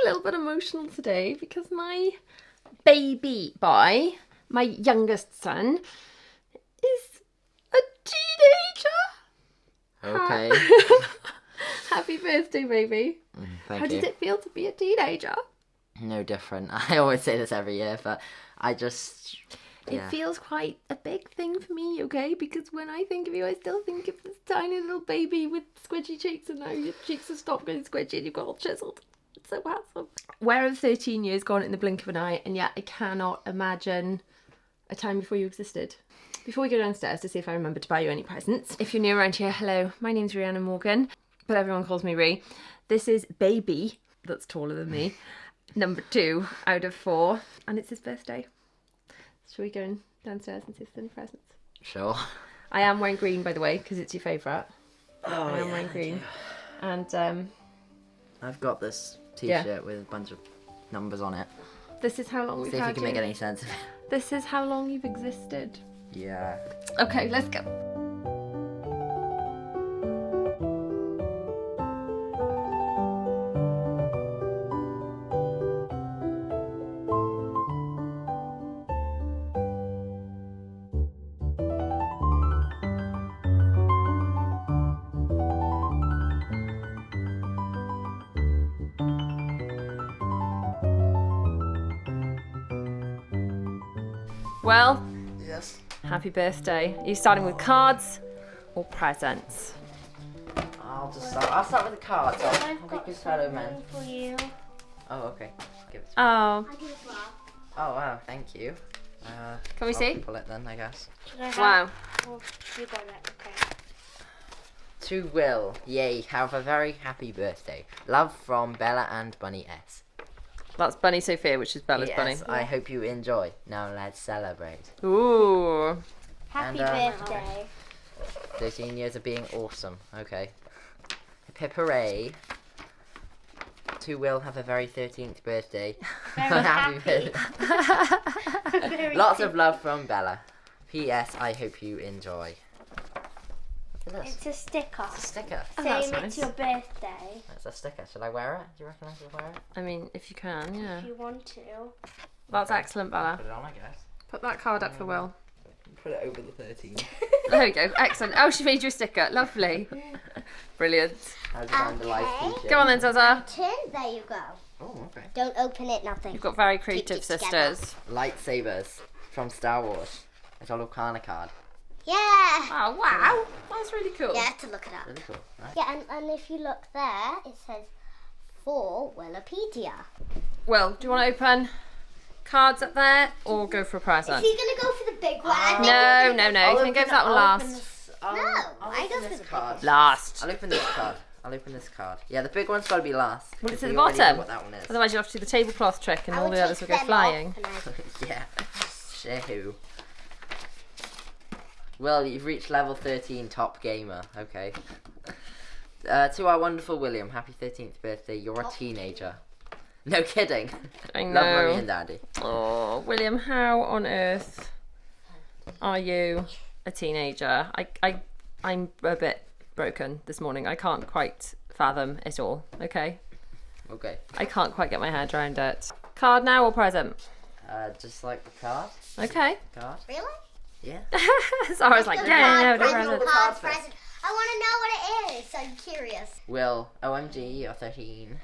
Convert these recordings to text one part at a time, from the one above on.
little bit emotional today because my baby boy, my youngest son, is a teenager. Okay. Happy birthday, baby. Thank How you. does it feel to be a teenager? No different. I always say this every year, but I just... It Yeah. feels quite a big thing for me, okay? Because when I think of you, I still think of this tiny little baby with squidgy cheeks, and now your cheeks have stopped getting squidgy and you've got all chiseled. It's so handsome. Where have 13 years gone in the blink of an eye, and yet I cannot imagine a time before you existed. Before we go downstairs to see if I remember to buy you any presents, if you're new around here, hello, my name's Rihanna Morgan, but everyone calls me Ree. This is baby, that's taller than me, number 2 out of 4, and it's his birthday. Shall we go downstairs and see if there's any presents? Sure. I am wearing green, by the way, because it's your favourite. Oh, I am wearing green. And I've got this t-shirt with a bunch of numbers on it. this is how long we've See if you had can make any sense of it. This is how long you've existed. Yeah. Okay, let's go. Well, Yes. happy birthday. Are you starting with cards or presents? I'll start with the cards. I'll I've be got good fellow man. something for you. Oh, okay. Give it to me. Oh, I do as well. Oh, wow. Thank you. Can we I'll see? pull it then, I guess. Should I have? wow. Oh, you got it. Okay. To Will, yay, have a very happy birthday. Love from Bella and Bunny S. That's Bunny Sophia, which is Bella's Yes, bunny. I hope you enjoy. Now let's celebrate. Ooh. Happy And, birthday. 13 years of being awesome. Okay. Hip hip hooray. To Will, have a very 13th birthday. Very happy. birthday. Very Lots of love from Bella. P.S. I hope you enjoy. Look at this. It's a sticker. It's a sticker. Oh, that's Saying nice. it's your birthday. That's a sticker. Should I wear it? Do you reckon I should wear it? I mean, if you can, yeah. If you want to. That's excellent, Bella. Put it on, I guess. Put that card up for Will. Put it over the 13. There we go. Excellent. Oh, she made you a sticker. Lovely. Brilliant. How's the vandalised Okay. t-shirt? Go on then, Zaza. Turn. There you go. Oh, okay. Don't open it. Nothing. You've got very creative it together. sisters. Lightsabers from Star Wars. It's a Lucana card. Yeah. Oh, wow. That's really cool. You have to look it up. Really cool. Right? Yeah, and if you look there, it says for Wikipedia. Well, do you want to open cards up there or go for a If present? you're gonna go for the big one, I think No. You can go for that one last. I go for the big card. Last. I'll open this card. Yeah, the big one's got to be last. Well, it's because at the we already know bottom. What that one is. Otherwise, you'll have to do the tablecloth trick and I all would the others take will go them flying. off and Yeah. Shoo. Well, you've reached level 13, top gamer. Okay. To our wonderful William, happy 13th birthday. You're a teenager. No kidding. I Love mummy know. and daddy. Oh, William, how on earth are you a teenager? I'm a bit broken this morning. I can't quite fathom it all. Okay. Okay. I can't quite get my head around it. Card now or present? Just like the card. Okay. Card. Really? Yeah. So I was like, yeah, no, the present, present. card, present. I want to know what it is. I'm curious. Will, OMG, you're 13.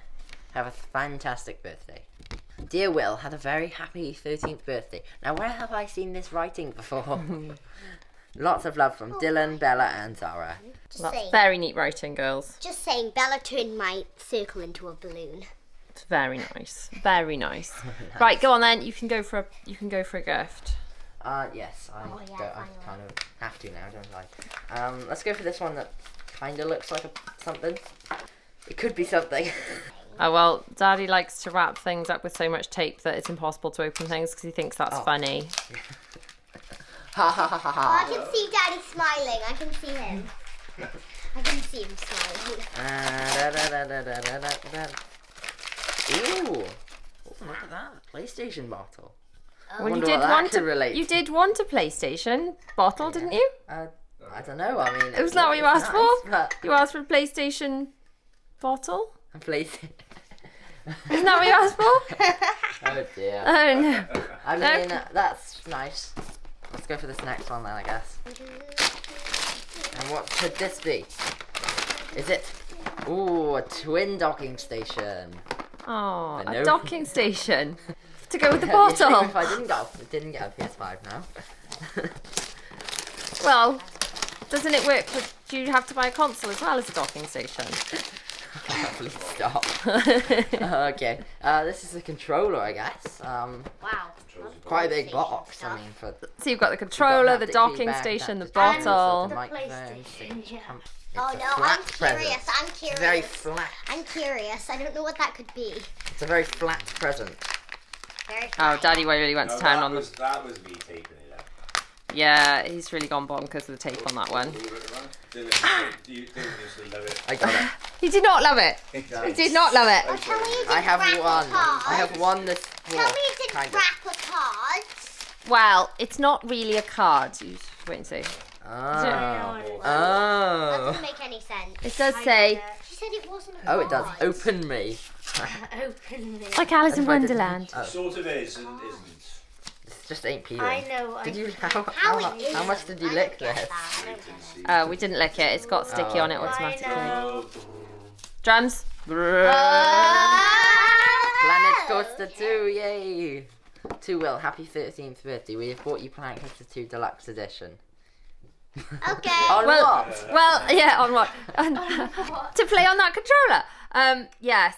Have a fantastic birthday. Dear Will, had a very happy 13th birthday. Now, where have I seen this writing before? Lots of love from Dylan, Bella, and Zara. Just That's saying. very neat writing, girls. Just saying. Bella turned my circle into a balloon. It's very nice. Very nice. Right, go on then. You can go for a gift. Yes, I Oh, yeah, I finally. kind of have to now, don't I? Let's go for this one that kind of looks like something. It could be something. Oh well, Daddy likes to wrap things up with so much tape that it's impossible to open things because he thinks that's funny. Ha ha ha ha Oh, ha. I can see Daddy smiling. I can see him. I can see him smiling. Ooh. Oh, look at that. PlayStation bottle. Well, you wonder did what that want could relate you did want a PlayStation bottle, didn't you? I don't know. I mean, It was not what you asked nice, for. but You asked for a PlayStation bottle. PlayStation. Isn't that what you asked for? Oh dear. Oh no. I mean, that's nice. Let's go for this next one then, I guess. And what could this be? Is it? Ooh, a twin docking station. Oh, I a know. docking station to go with the It'd be a shame bottle. if I didn't get a PS5 now. Well, doesn't it work? Do you have to buy a console as well as a docking station? Please stop. Okay. This is a controller, I guess. Wow. Quite a big box. I mean, for So you've got the controller, the haptic docking feedback, station, the adaptive bottle. the The microphone, PlayStation, yeah. it's Oh a no, I'm flat curious. present. I'm curious. Very flat. I'm curious. I don't know what that could be. It's a very flat present. Very Oh, flat. Daddy really went to town on the. That was me taping it up. Yeah, he's really gone bonkers with the tape on that one. Dylan used to love it. I got it. He did not love it. He did not love it. Oh, tell me you didn't I have wrap a one. card. I have one this. Tell me you didn't kind of. wrap a card. Well, it's not really a card. You just wait and see. Oh. That Oh. doesn't make any sense. It does say, She said it wasn't a Oh, card. it does. Open me. Open me. like Alice in That's why I didn't- Wonderland. Oh. Sort of is and isn't. This just ain't peeling. I know. Did you? How it How much is. did you I lick don't get this? that. I don't get that. We didn't lick it. It's got sticky on it okay. automatically. know. Drums. Planet Coaster 2, yay! To Will, happy 13th birthday. We have bought you Planet Coaster 2 Deluxe Edition. Okay. On Well, what? well, yeah, on what? To play on that controller. Yes.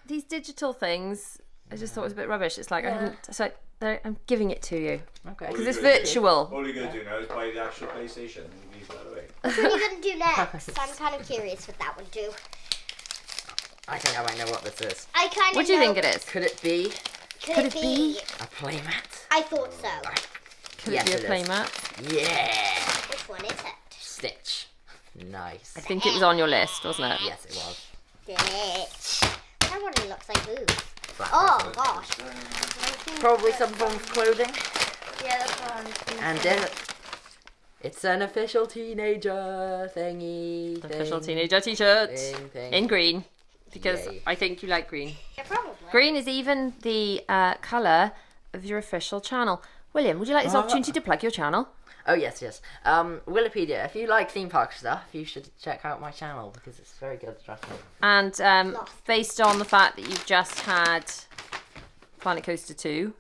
These digital things, I just thought it was a bit rubbish. It's like, I didn't, so I'm giving it to you. Okay. Because it's virtual. All you're going to do now is buy the actual PlayStation and leave that away. What are you going to do next? I'm kind of curious what that would do. I think I might know what this is. I kind of What do you think it is? Could it be Could it be? a playmat? I thought so. Could Yes, it be a it is. playmat? Yeah! Which one is it? Stitch. Nice. I think it was on your list, wasn't it? Yes, it was. Stitch. That one looks like ooh. Flat Oh present. gosh. Probably some form of clothing. Yeah, that's one. And then it's an official teenager thingy. Official thing, teenager t-shirt thing. in green. Because Yay. I think you like green. Yeah, probably. Green is even the colour of your official channel. William, would you like this opportunity to plug your channel? Oh yes, yes. Wikipedia. If you like theme park stuff, you should check out my channel because it's very good. Trust me. And based on the fact that you've just had Planet Coaster 2,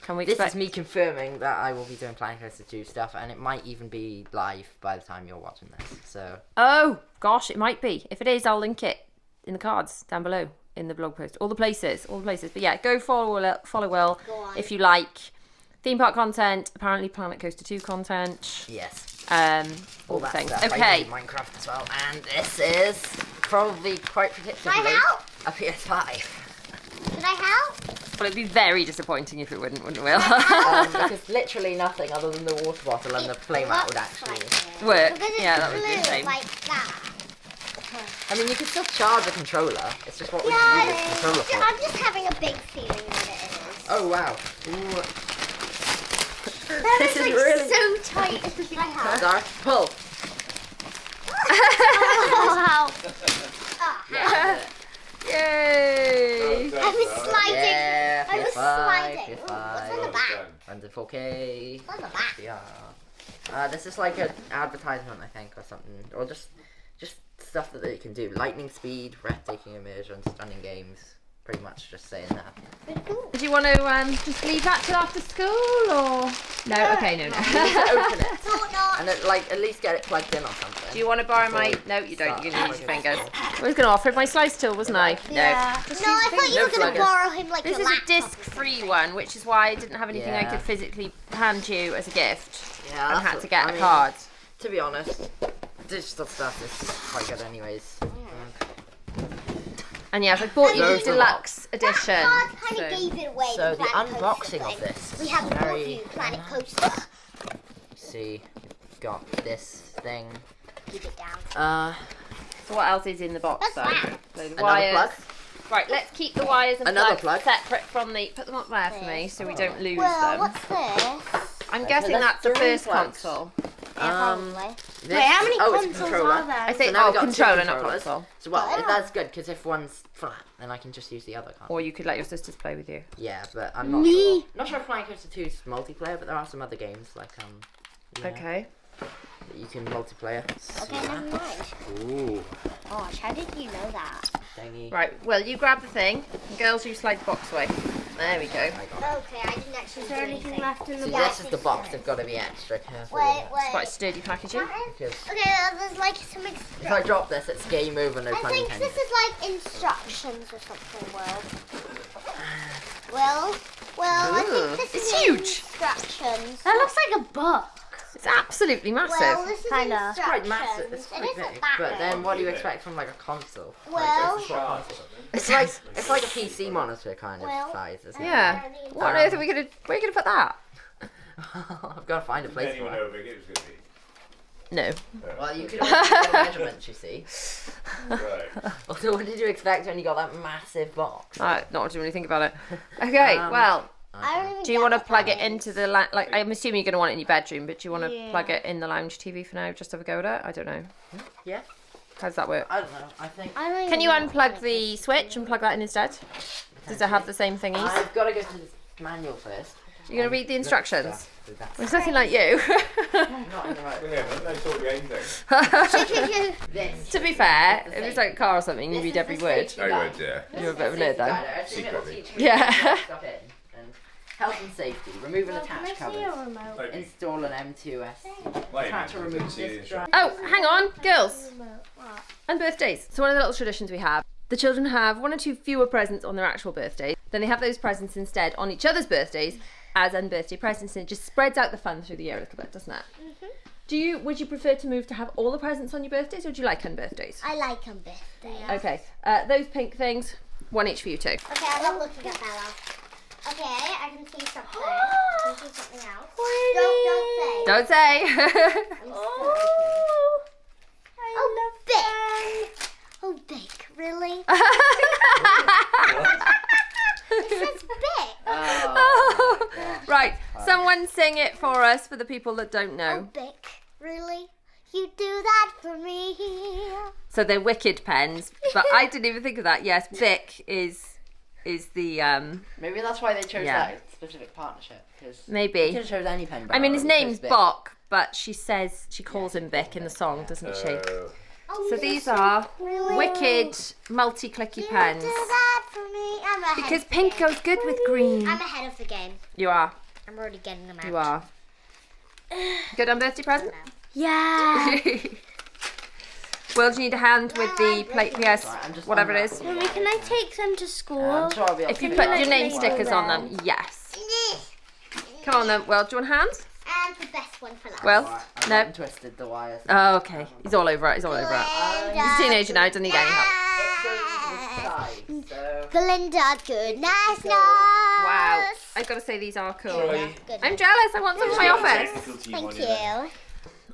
can we This expect... is me confirming that I will be doing Planet Coaster 2 stuff, and it might even be live by the time you're watching this. So Oh, gosh, it might be. If it is, I'll link it in the cards down below in the blog post. All the places. But yeah, go follow Will Go on. if you like theme park content, apparently Planet Coaster 2 content, yes, all the that things. stuff. I Okay. play Minecraft as well, and this is probably quite predictably help? a PS5. Should I help? Well, it'd be very disappointing if it wouldn't Will? Because literally nothing other than the water bottle and the playmat would actually. Work. Because it's Yeah, that would be a blue, shame. like that. I mean, you could still charge a controller. It's just what would Yeah, you use this controller for? I'm just having a big feeling that it is. Oh wow. Ooh. That This is is like really- so tight. Should I help? Sorry. Pull. Oh, Yeah. Yay! I was sliding. Yeah. I was PS5, sliding. Ooh, PS5. what's on the back? Under 4K. What's on the back? Yeah. This is like an advertisement, I think, or something, or just stuff that you can do. Lightning speed, breathtaking immersion, stunning games. Pretty much just saying that. Pretty cool. Do you want to just leave that till after school, or no? Okay, no. Open it Thought not. and at least get it plugged in or something. Do you want to borrow my? No, you don't. You can use your fingers. I was going to offer it my slice tool, wasn't I? Yeah. Just No, I use thought you No were going plug to in. borrow him like This your is a laptop. disc-free one, which is why I didn't have anything I Yeah. could physically hand you as a gift, Yeah, and that's had what- to get I a mean, card. To be honest, digital stuff is quite good anyways. And yes, I bought you the Loads of deluxe edition. That card kind so- of gave it away. So the Planet Coaster unboxing of thing. this We is haven't bought very- you Planet Coaster. See, got this thing. Keep it down. So what else is in the box That's though? that. So the Another wires. plug. Right, let's keep the wires and Another plugs plug. separate from the. Put them up there for me so we don't lose Well, them. what's this? I'm So guessing that's that's the three first plugs. console. probably. This, Wait, how many it's a consoles controller. are there? I think now we've got two controller, not controllers. console. So well, Oh. that's good because if one's flat, then I can just use the other console. Or you could let your sisters play with you. Yeah, but I'm not Me. sure. Not sure if Flying Coaster 2 is multiplayer, but there are some other games like yeah, Okay. that you can multiplayer. Okay, never mind. Ooh, Gosh, how did you know that? thingy. Right, well, you grab the thing. Girls, you slide the box away. There we go. I got it. Okay, I didn't actually. Is there anything left in See, the this is the box. They've got to be extra careful. Wait, with it. It's quite sturdy packaging. Because Okay, there's like some if I drop this, it's game over. No I pun think intended. this is like instructions or something, Well, I Ooh, think this it's is huge. instructions. That looks like a book. It's absolutely massive. Well, this is It's kinda. quite massive. It's It quite isn't big. that But big. then, what do you expect from like a console? Well- Like, this is what a console. It's like a PC monitor kind of Well, size, isn't it? Yeah. What on earth are we gonna? Where are you gonna put that? I've got to find a place for Anyone it. know how big it was going to be? No. Well, you could always do the measurements, you see. Right. Also, what did you expect when you got that massive box? Not to really think about it. Okay. well, I don't even do you get want to what plug that it into is. the like? I'm assuming you're gonna want it in your bedroom, but do you want to Yeah. plug it in the lounge TV for now? Just have a go at it. I don't know. Yeah. How does that work? I don't know. I think I don't Can even you know what unplug that the switch and plug that in instead? Does it have the same thingies? I've got to go to the manual first. You're gonna read the instructions. That's It's nothing like you. not in the right. Yeah, but no sort of game thing. This. To be fair, if it's like a car or something, you This read is every the word. safety guide. yeah. You're a bit of a nerd then. Secretly. Yeah. Health and safety. Remove and Can I attach see a covers. remote? Install an M2S. Wait, Attach to you remove didn't see the disk instructions. drive. Oh, hang on, girls. What? And birthdays. So one of the little traditions we have, the children have one or two fewer presents on their actual birthday. Then they have those presents instead on each other's birthdays as unbirthday presents, and it just spreads out the fun through the year a little bit, doesn't it? Would you prefer to move to have all the presents on your birthdays, or do you like unbirthdays? I like on birthday. Okay, those pink things, one each for you two. Okay, I'm not looking at Bella. Okay, I can see something. I can see something else. Don't say. Don't say. I'm still looking. Oh, big. Oh, big. Really? It says big. Oh, my gosh. Right, someone sing it for us for the people that don't Oh, know. big. Really? You do that for me. So they're wicked pens, but I didn't even think of that. Yes, Bic is the Maybe that's why they chose Yeah. that specific partnership. Because maybe. you could have chose any pen. I mean, his brand, name's but Bok, but she calls him Bic in the song, doesn't she? Oh, So these are really? wicked multi-clicky You pens. do that for me. I'm ahead Because of the pink game. goes good with green. I'm ahead of the game. You are. I'm already getting them out. You are. Good on birthday present? Yeah. Well, do you need a hand with the plate PS, Right, I'm just whatever it is? unwrapping Mummy, can I take them to school? I'm sure I'll be able If to you do put that. your name stickers on them, yes. Come on then. Well, do you want a hand? And the best one for last. Well, Right, I've no. untwisted the wires. Oh, okay. He's all over it. He's all over it. He's a teenager now. Doesn't need any help. It goes to the side, so... Glinda, good nice Wow. I've got to say these are cool. I'm jealous. I want some in my office. Thank you.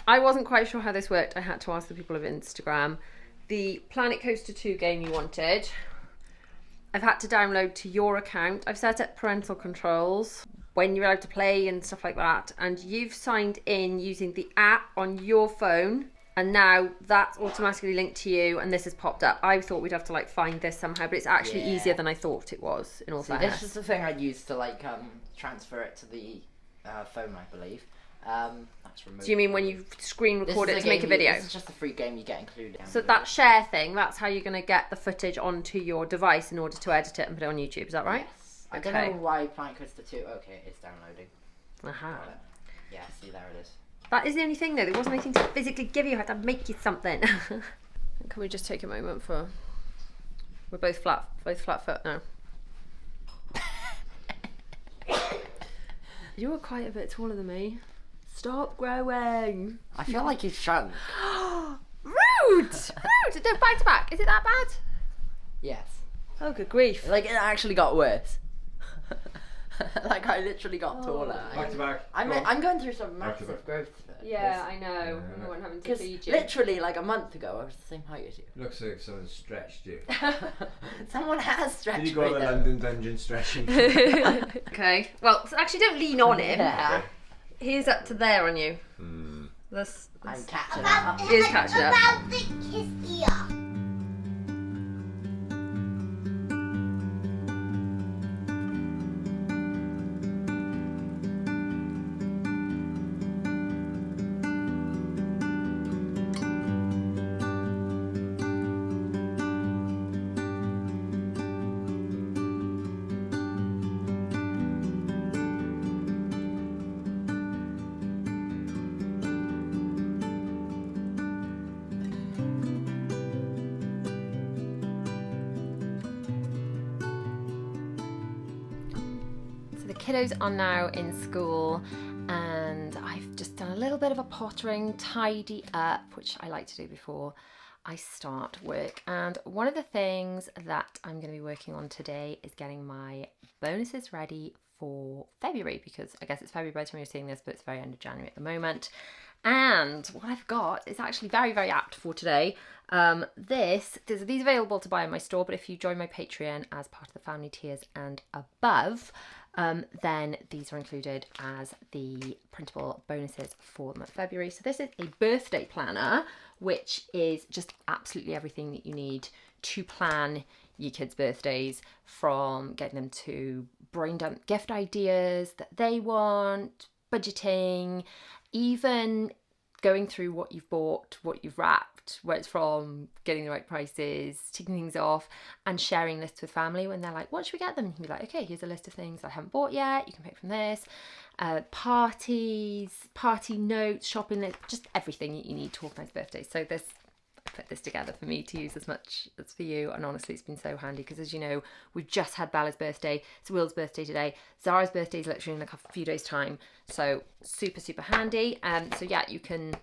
I wasn't quite sure how this worked. I had to ask the people of Instagram. The Planet Coaster 2 game you wanted, I've had to download to your account. I've set up parental controls, when you're allowed to play and stuff like that. And you've signed in using the app on your phone. And now that's automatically linked to you, and this has popped up. I thought we'd have to like find this somehow, but it's actually Yeah. easier than I thought it was, in all See, fairness. this is the thing I'd use to like transfer it to the phone, I believe. That's removed. Do you mean when you screen This record is it to make a game video? This is just a free game you get included. So that share thing, that's how you're going to get the footage onto your device in order to edit it and put it on YouTube, is that right? Yes. I Okay. don't know why Planet Coaster 2. Okay, it's downloading. Aha. Got it. Yeah, see, there it is. That is the only thing though, there wasn't anything to physically give you, I had to make you something. Can we just take a moment for... We're both flat foot now. You were quite a bit taller than me. Stop growing. I feel like you've shrunk. Rude! Rude! No, back to back. Is it that bad? Yes. Oh, good grief. Like, it actually got worse. Like, I literally got taller. Back to back. I'm going through some Back to massive back. growth. Yeah, I know. I won't having to Because feed you. literally, like a month ago, I was the same height as you. Looks like someone stretched you. Someone has stretched Did you go on me the though. London Dungeon stretching? Okay. Well, so actually don't lean on him. Yeah. He's up to there on you. I'm catching About, up. He is catching up. about his ear. The kiddos are now in school and I've just done a little bit of a pottering tidy up, which I like to do before I start work. And one of the things that I'm going to be working on today is getting my bonuses ready for February, because I guess it's February by the time you're seeing this, but it's very end of January at the moment. And what I've got is actually very, very apt for today. There's these available to buy in my store, but if you join my Patreon as part of the family tiers and above, then these are included as the printable bonuses for the month of February. So this is a birthday planner, which is just absolutely everything that you need to plan your kids' birthdays, from getting them to brain dump gift ideas that they want, budgeting, even going through what you've bought, what you've wrapped, where it's from, getting the right prices, ticking things off, and sharing lists with family when they're like, what should we get them? You can be like, okay, here's a list of things I haven't bought yet, you can pick from this. Parties, party notes, shopping lists, just everything that you need to organise birthdays. So I put this together for me to use as much as for you, and honestly it's been so handy because, as you know, we've just had Bella's birthday, it's Will's birthday today, Zara's birthday is literally in a few days time, so super handy. So yeah, you can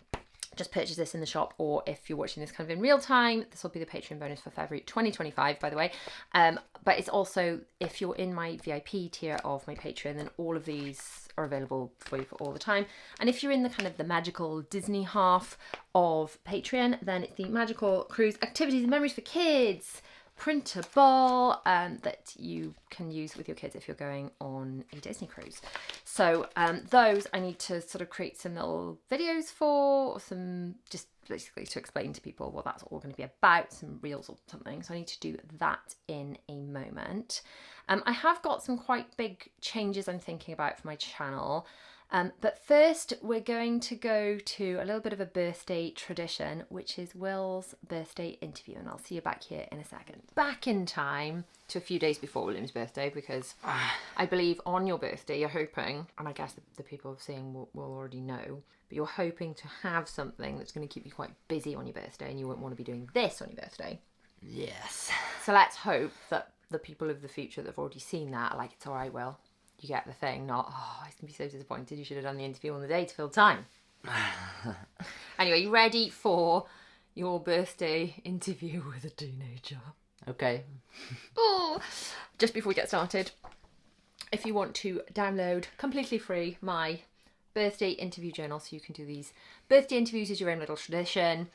just purchase this in the shop, or if you're watching this kind of in real time, this will be the Patreon bonus for February 2025, by the way. But it's also, if you're in my VIP tier of my Patreon, then all of these are available for you for all the time. And if you're in the kind of the magical Disney half of Patreon, then it's the Magical Cruise Activities and Memories for Kids printable that you can use with your kids if you're going on a Disney cruise. So those I need to sort of create some little videos for, or some, just basically to explain to people what that's all going to be about, some reels or something. So I need to do that in a moment. I have got some quite big changes I'm thinking about for my channel. But first we're going to go to a little bit of a birthday tradition, which is Will's birthday interview, and I'll see you back here in a second. Back in time to a few days before William's birthday, because I believe on your birthday you're hoping, and I guess the people seeing will already know, but you're hoping to have something that's going to keep you quite busy on your birthday, and you won't want to be doing this on your birthday. Yes. So let's hope that the people of the future that have already seen that are like, it's all right, Will. You get the thing, not, oh, he's going to be so disappointed, you should have done the interview on the day to fill time. Anyway, you ready for your birthday interview with a teenager? Okay. Oh, just before we get started, if you want to download completely free my birthday interview journal, so you can do these birthday interviews as your own little tradition,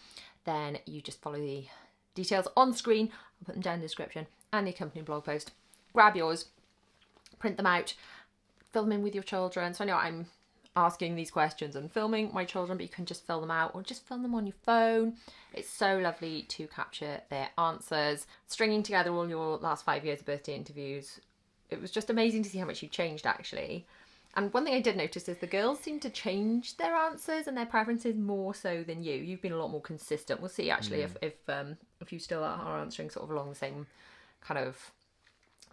then you just follow the details on screen. I'll put them down in the description and the accompanying blog post. Grab yours, print them out, fill them in with your children. So I know I'm asking these questions and filming my children, but you can just fill them out or just film them on your phone. It's so lovely to capture their answers. Stringing together all your last 5 years of birthday interviews, it was just amazing to see how much you've changed, actually. And one thing I did notice is the girls seem to change their answers and their preferences more so than you. You've been a lot more consistent. We'll see actually if you still are answering sort of along the same kind of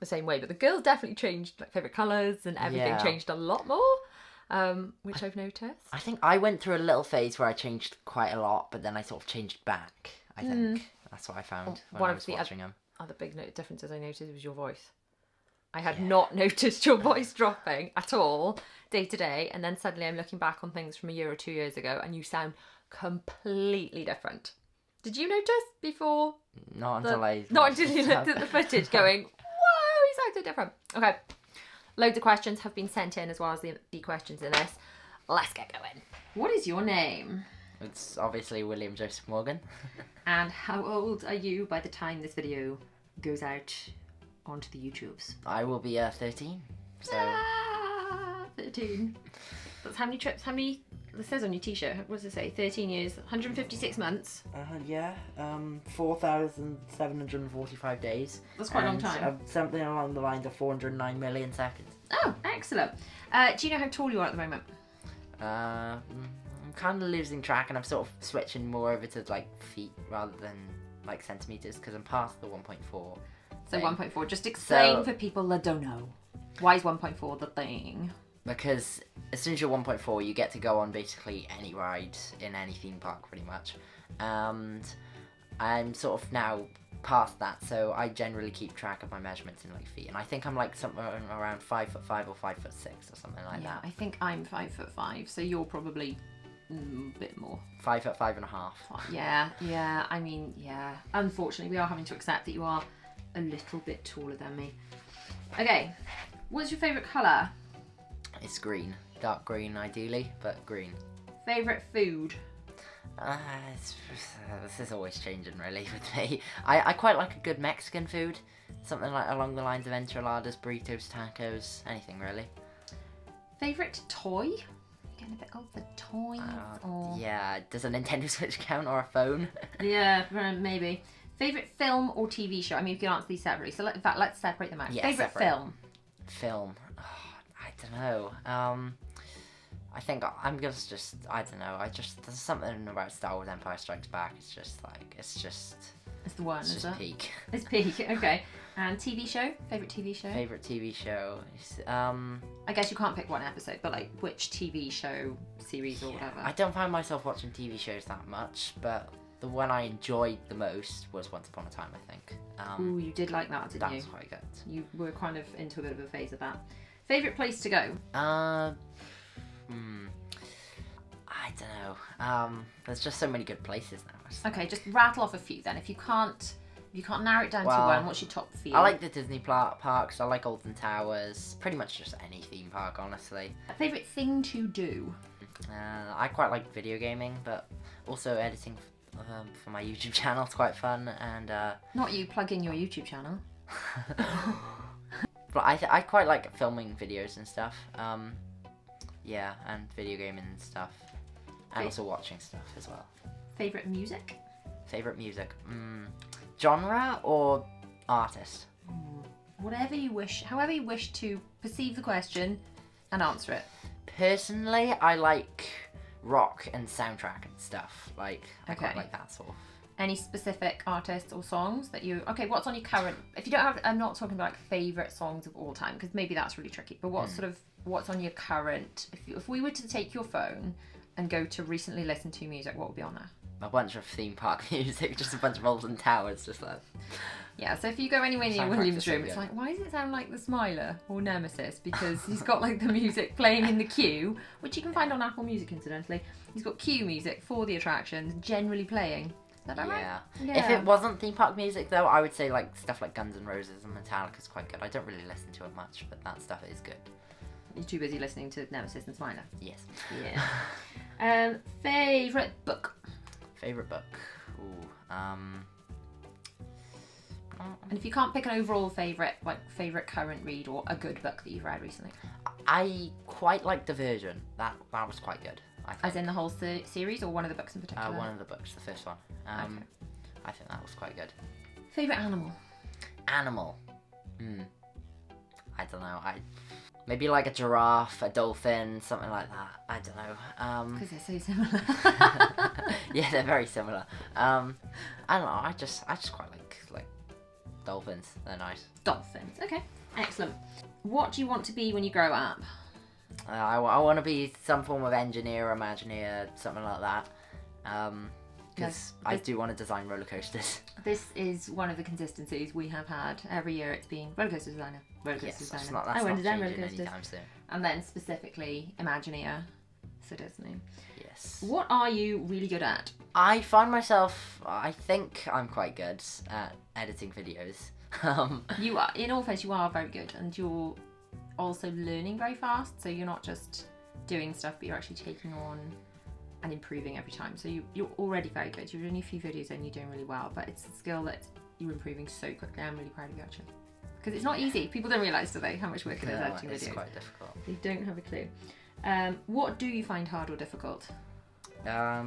the same way, but the girls definitely changed, like favourite colours and everything changed a lot more, which I've noticed. I think I went through a little phase where I changed quite a lot, but then I sort of changed back, I think. That's what I found when I was watching them. Other big differences I noticed was your voice. I had not noticed your voice dropping at all day to day, and then suddenly I'm looking back on things from a year or 2 years ago and you sound completely different. Did you notice before? Not until you looked at the footage going, so different. Okay, loads of questions have been sent in, as well as the questions in this. Let's get going. What is your name? It's obviously William Joseph Morgan. And how old are you by the time this video goes out onto the YouTubes? I will be 13. So 13. That's how many trips? How many It says on your t-shirt, what does it say? 13 years, 156 months. Yeah, 4,745 days. That's quite a long and, time. Something along the lines of 409 million seconds. Oh, excellent. Do you know how tall you are at the moment? I'm kind of losing track, and I'm sort of switching more over to like feet rather than like centimeters because I'm past the 1.4. So thing. 1.4. Just explain So- for people that don't know. Why is 1.4 the thing? Because as soon as you're 1.4, you get to go on basically any ride in any theme park, pretty much. And I'm sort of now past that, so I generally keep track of my measurements in like feet. And I think I'm like somewhere around 5'5" or 5'6" or something like Yeah, that. I think I'm 5'5", so you're probably a bit more. 5'5.5". Yeah. I mean, yeah. Unfortunately, we are having to accept that you are a little bit taller than me. Okay, what's your favourite colour? It's green, dark green ideally, but green. Favourite food? This is always changing really with me. I quite like a good Mexican food, something like along the lines of enchiladas, burritos, tacos, anything really. Favourite toy? Getting a bit old for toys. Or... Yeah, does a Nintendo Switch count or a phone? Yeah, maybe. Favourite film or TV show? I mean, you can answer these separately. So in fact, let's separate them out. Yeah, Favourite separate. film? Film. Oh, I don't know. I think I'm just I don't know. There's something about Star Wars Empire Strikes Back. It's just It's the one, it's is just it? peak. It's peak. Okay. And TV show? Favourite TV show? Favorite TV show is I guess you can't pick one episode, but like which TV show, series, or whatever. I don't find myself watching TV shows that much, but the one I enjoyed the most was Once Upon a Time, I think. Ooh, you did like that, didn't That you? was quite good. You were kind of into a bit of a phase of that. Favourite place to go? I don't know. There's just so many good places now. Okay, just rattle off a few then. If you can't narrow it down to one, what's your top few? I like the Disney parks. I like Alton Towers. Pretty much just any theme park, honestly. Favourite thing to do? I quite like video gaming, but also editing for my YouTube channel is quite fun. And Not you, plug in your YouTube channel. but I quite like filming videos and stuff. Yeah, and video gaming and stuff, and also watching stuff as well. Favourite music? Favorite music? Genre or artist? Whatever you wish, however you wish to perceive the question and answer it. Personally, I like rock and soundtrack and stuff. Like, I quite Okay. like that sort of. Any specific artists or songs that you... Okay, what's on your current... If you don't have... I'm not talking about like favourite songs of all time, because maybe that's really tricky, but what's on your current... If we were to take your phone and go to recently listen to music, what would be on there? A bunch of theme park music, just a bunch of Alton Towers, just like. Yeah, so if you go anywhere near Soundtracks William's are so room, it's good. like, why does it sound like The Smiler or Nemesis? Because he's got like the music playing in the queue, which you can find on Apple Music, incidentally. He's got queue music for the attractions, generally playing. Is that about right? Yeah. If it wasn't theme park music, though, I would say like stuff like Guns N' Roses and Metallica is quite good. I don't really listen to it much, but that stuff is good. You're too busy listening to Nemesis and Smiler. Yes. Yeah. Favourite book? Favorite book? Ooh. And if you can't pick an overall favourite, like favourite current read or a good book that you've read recently, I quite like Diversion. That was quite good. I think. as in the whole series or one of the books in particular? One of the books, the first one. Okay. I think that was quite good. Favourite animal? Animal. I don't know. Maybe like a giraffe, a dolphin, something like that. I don't know. Because they're so similar. Yeah, they're very similar. I don't know. I just quite like dolphins. They're nice. Dolphins. Okay, excellent. What do you want to be when you grow up? I want to be some form of engineer, imagineer, something like that. Because I do want to design roller coasters. This is one of the consistencies we have had every year. It's been roller coaster designer, roller coaster Yes, designer. that's not I want to design roller changing coasters, anytime soon. and then specifically Imagineer. So Disney. Yes. What are you really good at? I find myself. I think I'm quite good at editing videos. You are, in all fairness, you are very good, and you're also learning very fast. So you're not just doing stuff, but you're actually taking on and improving every time. So you're already very good. You're only a few videos and you're doing really well, but it's a skill that you're improving so quickly. I'm really proud of you, actually, because it's not easy. People don't realise, do they, how much work it is editing It's videos. quite difficult. They don't have a clue. What do you find hard or difficult? I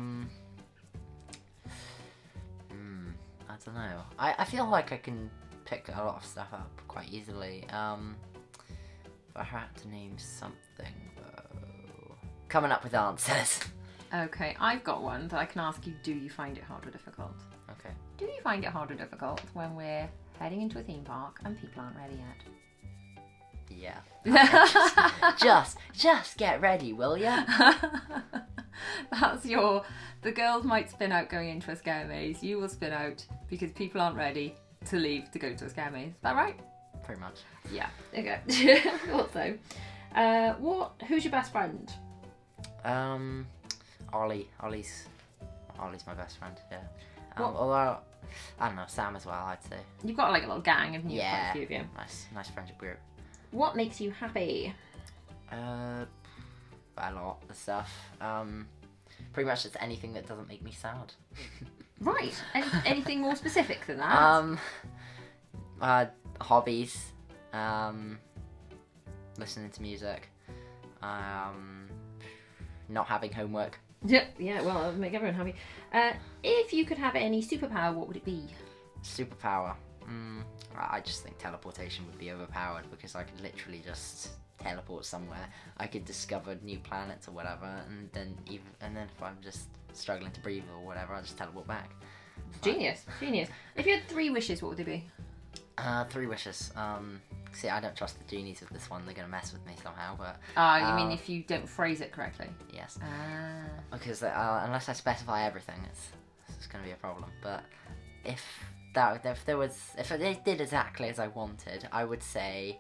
don't know. I feel like I can pick a lot of stuff up quite easily. If I had to name something though, coming up with answers. Okay, I've got one that I can ask you. Do you find it hard or difficult? Okay. Do you find it hard or difficult when we're heading into a theme park and people aren't ready yet? Yeah. just get ready, will ya? That's the girls might spin out going into a scare maze. You will spin out because people aren't ready to leave to go to a scare maze. Is that right? Pretty much. Yeah. Okay. Thought so. Who's your best friend? Ollie. Ollie's my best friend. Yeah. What- Although I don't know, Sam as well. I'd say. You've got like a little gang, haven't you? Quite Yeah. a few of you. Nice friendship group. What makes you happy? A lot of stuff. Pretty much just anything that doesn't make me sad. Right. Anything more specific than that? Hobbies. Listening to music. Not having homework. Yeah. Well, it'll make everyone happy. If you could have any superpower, what would it be? Superpower. I just think teleportation would be overpowered because I could literally just teleport somewhere. I could discover new planets or whatever, and then if I'm just struggling to breathe or whatever, I'll just teleport back. Genius. If you had 3 wishes, what would they be? 3 wishes. See, I don't trust the genies with this one. They're gonna mess with me somehow. But You mean if you don't phrase it correctly? yes, Ah. because unless I specify everything, it's gonna be a problem. But if it did exactly as I wanted, I would say,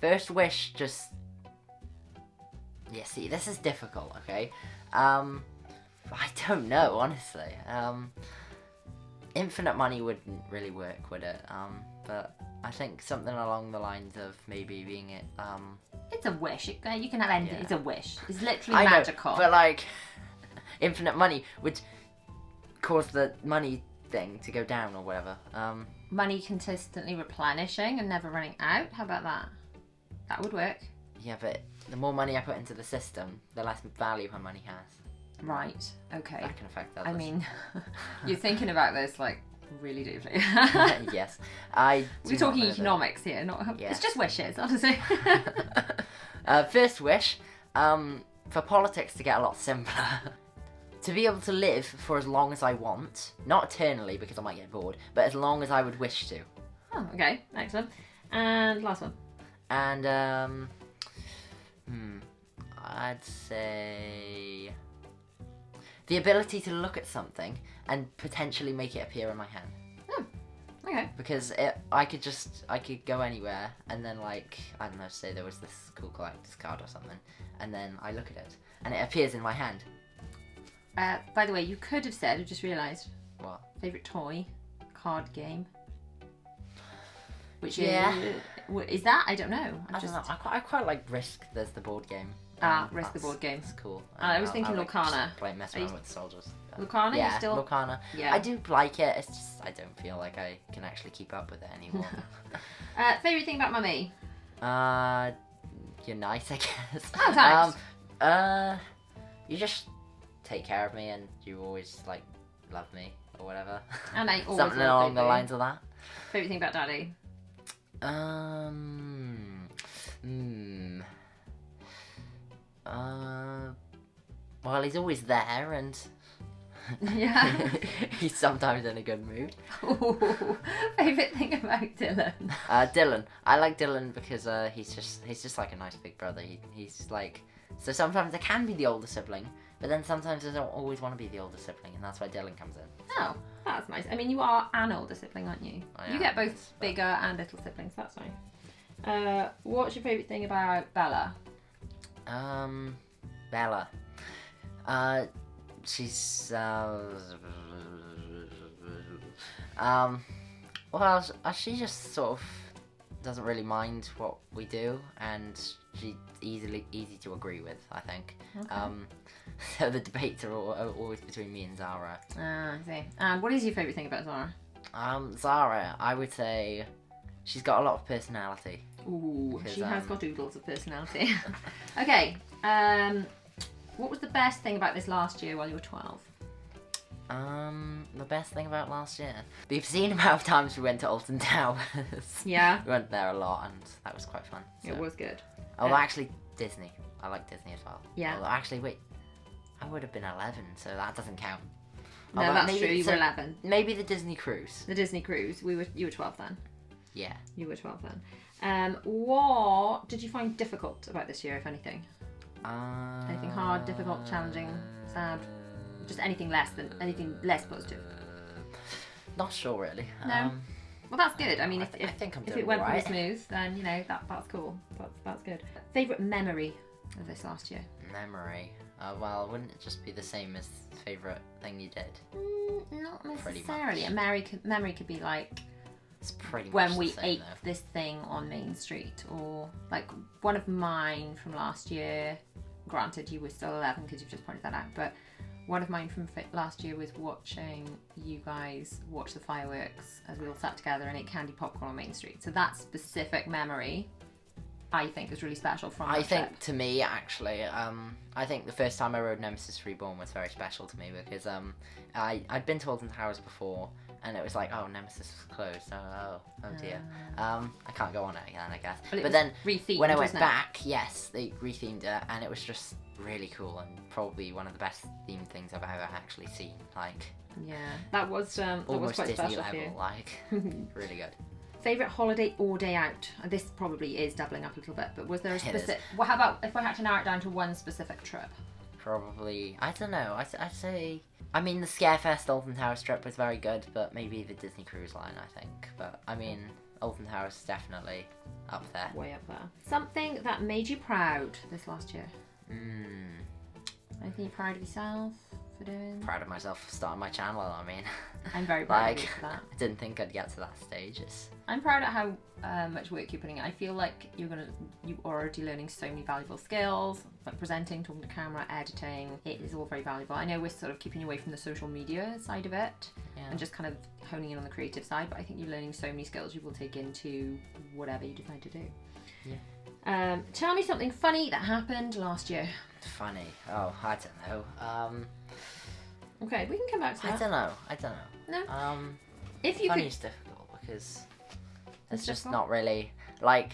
first wish, just see, this is difficult. Okay, I don't know, honestly. Infinite money wouldn't really work, would it? But I think something along the lines of maybe being it. It's a wish. You can have anything. Yeah. It's a wish. It's literally I magical. know, but like, infinite money would cause the money thing to go down or whatever. Money consistently replenishing and never running out. How about that? That would work. Yeah, but the more money I put into the system, the less value my money has. Right. Okay. That can affect others. I mean, you're thinking about this like really deeply. Yes, I. We're talking economics here, not. Yeah. It's just wishes, honestly. First wish, for politics to get a lot simpler. To be able to live for as long as I want, not eternally because I might get bored, but as long as I would wish to. Oh, okay, excellent. And last one. And I'd say the ability to look at something and potentially make it appear in my hand. Okay. Because I could go anywhere and then, like, I don't know, say there was this cool collector's card or something, and then I look at it and it appears in my hand. By the way, you could have said, I just realised, What? favourite toy, card game. Which is that? I don't know. I don't know. I quite like Risk. There's the board game. Risk the board game. It's cool. I was thinking like Lucana. just mess around with the soldiers. Lucana, Yeah, you still? Lucana. Yeah. I do like it. It's just I don't feel like I can actually keep up with it anymore. Favourite thing about Mummy? You're nice, I guess. Oh, thanks. You just take care of me and you always like love me or whatever. And I always Something love along the Baby. lines of that. Favourite thing about Daddy? Well, he's always there and Yeah. he's sometimes in a good mood. Ooh, favourite thing about Dylan? Dylan. I like Dylan because he's just like a nice big brother. He's like, so sometimes I can be the older sibling, but then sometimes I don't always want to be the older sibling, and that's why Dylan comes in. Oh, that's nice. I mean, you are an older sibling, aren't you? I You am, get both yes, but- bigger and little siblings. That's nice. What's your favourite thing about Bella? Bella. She's well, she just sort of doesn't really mind what we do, and she's easy to agree with, I think. Okay. So the debates are always between me and Zara. I see. And what is your favourite thing about Zara? Zara, I would say she's got a lot of personality. Ooh, Because, she has got oodles of personality. Okay, what was the best thing about this last year while you were 12? The best thing about last year, the obscene amount of times we went to Alton Towers. Yeah, We went there a lot, and that was quite fun. it So. was good. Although actually, Disney. I like Disney as well. Yeah. Although actually, wait, I would have been 11, so that doesn't count. No, Although that's maybe- true. You so were 11. Maybe the Disney cruise. The Disney cruise. You were 12 then. Yeah. You were 12 then. What did you find difficult about this year, if anything? Anything hard, difficult, challenging, sad? Just anything less positive. Not sure really. No. Well, that's good. I mean, I think I'm if doing it went all right. pretty smooth, then that's cool. That's good. Favorite memory of this last year? Memory. Well, wouldn't it just be the same as favorite thing you did? Not Pretty necessarily. much. A memory could be like It's pretty much when the we same, ate though. this thing on Main Street, or like one of mine from last year. Granted, you were still 11 because you've just pointed that out, but one of mine from last year was watching you guys watch the fireworks as we all sat together and ate candy popcorn on Main Street. So that specific memory, I think, is really special from that I think trip. to me actually, I think the first time I rode Nemesis Reborn was very special to me because I'd been to Alton Towers before and it was like, oh, Nemesis was closed, oh dear. I can't go on it again, I guess. Well, it but was then rethemed, when I went wasn't it? back, yes, they rethemed it and it was just really cool and probably one of the best themed things I've ever actually seen. Like Yeah, that was almost quite Disney special for you. level, like really good. Favorite holiday or day out? This probably is doubling up a little bit, but was there a It is. specific? Well, how about if I had to narrow it down to one specific trip? Probably, I don't know. I'd say. I mean, the Scarefest Alton Towers trip was very good, but maybe the Disney Cruise Line, I think. But I mean, Alton Towers is definitely up there. Way up there. Something that made you proud this last year. Anything you're proud of yourself for doing? Proud of myself for starting my channel. I mean, I'm very proud of like you for that. I didn't think I'd get to that stage. I'm proud of how much work you're putting in. I feel like you're already learning so many valuable skills, like presenting, talking to camera, editing. It is all very valuable. I know we're sort of keeping you away from the social media side of it and just kind of honing in on the creative side, but I think you're learning so many skills you will take into whatever you decide to do. Yeah. Tell me something funny that happened last year. Funny. Oh, I don't know. Okay, we can come back to I that. don't know. No. If you Funny could, is difficult because It's it's just difficult? not really like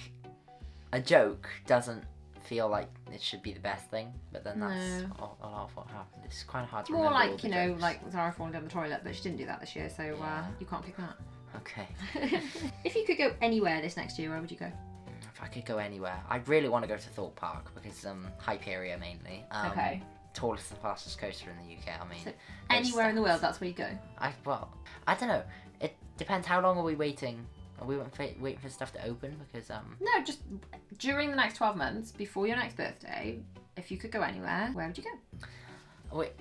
a joke doesn't feel like it should be the best thing, but then that's a lot of what happened. It's kind of hard to more remember. all like the you know, jokes. like Zara falling down the toilet, but she didn't do that this year, so Yeah. you can't pick that. Okay. If you could go anywhere this next year, where would you go? If I could go anywhere, I'd really want to go to Thorpe Park because Hyperia mainly. Okay. Tallest and fastest coaster in the UK. I mean, So those anywhere in the stats. world, that's where you go. I don't know. It depends. How long are we waiting? Are we waiting for stuff to open? Because No, just during the next 12 months, before your next birthday, if you could go anywhere, where would you go? wait,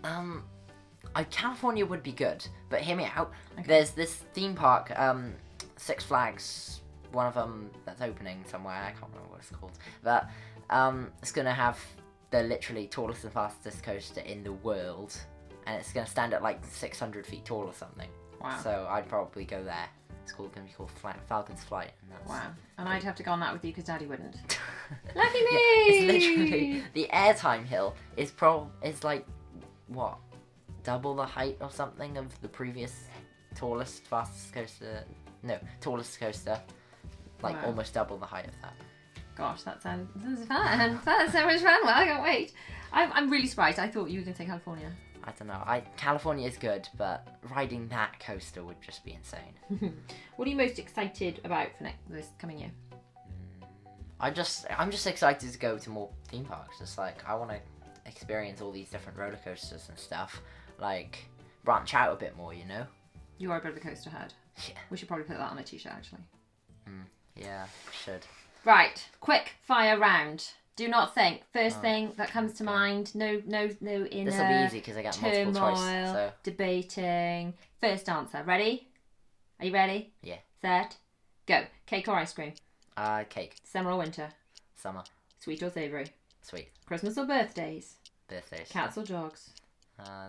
California would be good, but hear me out. Okay. There's this theme park, Six Flags, one of them that's opening somewhere. I can't remember what it's called, but it's gonna have the literally tallest and fastest coaster in the world, and it's gonna stand at like 600 feet tall or something. Wow. So I'd probably go there. It's gonna be called Falcon's Flight, and that's Wow. And I'd have to go on that with you because Daddy wouldn't. Lucky me! It's literally the airtime hill is like what, double the height or something of the previous tallest coaster. Like Wow. almost double the height of that. Gosh, that sounds fun. That's so much fun. Well, I can't wait. I'm really surprised. I thought you were going to say California. I don't know. California is good, but riding that coaster would just be insane. What are you most excited about for this coming year? I'm just excited to go to more theme parks. Just like I want to experience all these different roller coasters and stuff. Like branch out a bit more, you know? You are a bit of a coaster head. Yeah. We should probably put that on a t-shirt, actually. Yeah, should. Right, quick fire round. Do not think. First thing that comes to mind. No inner This will be easy because I got multiple turmoil, choice. So debating. First answer. Ready? Are you ready? yeah, Set. Go. Cake or ice cream? cake, Summer or winter? summer, Sweet or savoury? sweet, Christmas or birthdays? birthdays, Cats or dogs?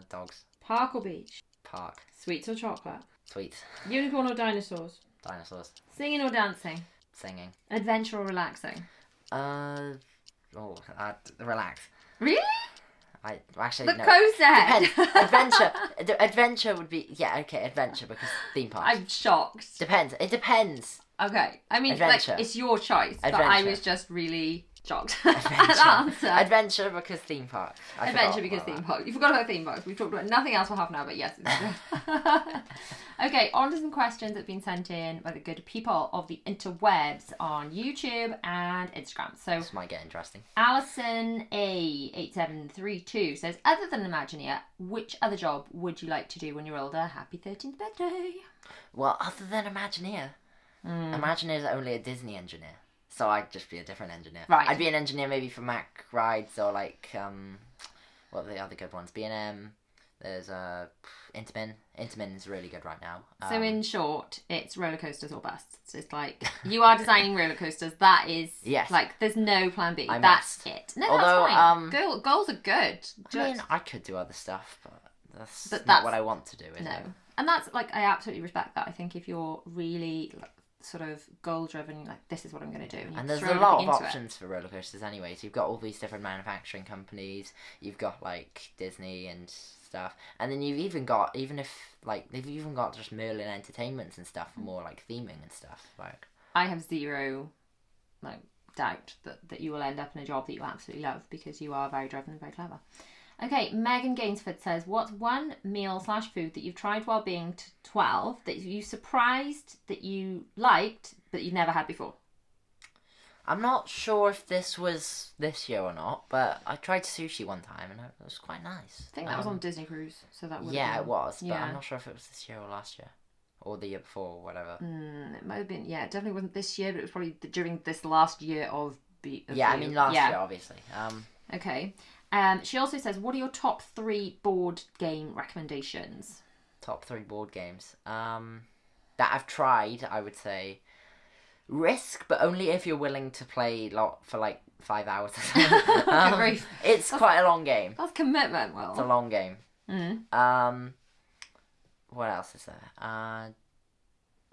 dogs, Park or beach? park, Sweets or chocolate? sweet, Unicorn or dinosaurs? dinosaurs, Singing or dancing? singing. Adventure or relaxing? Relax. Really? I actually The no. co-set. Depends. Adventure. Adventure would be adventure because theme parks. I'm shocked. Depends. It depends. Okay, I mean, Adventure. like, it's your choice, but I Adventure. was just really shocked at that answer. Adventure because theme park. Adventure because theme park. You forgot about theme parks. We've talked about nothing else for half an hour, but yes. Okay, on to some questions that have been sent in by the good people of the interwebs on YouTube and Instagram. So This might get interesting. Alison A8732 says, other than Imagineer, which other job would you like to do when you're older? Happy 13th birthday. Well, other than Imagineer. Imagineer is only a Disney engineer. So I'd just be a different engineer. Right. I'd be an engineer maybe for Mack Rides or like, what are the other good ones? B&M. There's Intamin. Intamin is really good right now. So in short, it's roller coasters or busts. It's like, you are designing roller coasters. That is, Yes. like, there's no plan B. I That's must. it. No, Although, that's fine. Goals are good. I mean, I could do other stuff, but But not that's- what I want to do, is No. it? And that's, like, I absolutely respect that. I think if you're really, like, sort of goal-driven, like, this is what I'm going to do. And there's throw a lot of everything into it. options for roller coasters anyways. You've got all these different manufacturing companies. You've got, like, Disney and stuff. And then you've even got, they've even got just Merlin Entertainments and stuff for more, like, theming and stuff. Like, I have zero, like, doubt that you will end up in a job that you absolutely love because you are very driven and very clever. Okay, Megan Gainsford says, what's one meal/food that you've tried while being 12 that you surprised that you liked but you've never had before? I'm not sure if this was this year or not, but I tried sushi one time and it was quite nice. I think that was on Disney Cruise, so that would Yeah, it was, but yeah. I'm not sure if it was this year or last year. Or the year before, or whatever. It might have been, yeah, it definitely wasn't this year, but it was probably during this last year of Yeah, I mean last year, obviously. Okay. She also says, what are your top 3 board game recommendations? Top 3 board games. That I've tried, I would say. Risk, but only if you're willing to play for like 5 hours or something. It's quite a long game. That's commitment, Will. It's a long game. What else is there?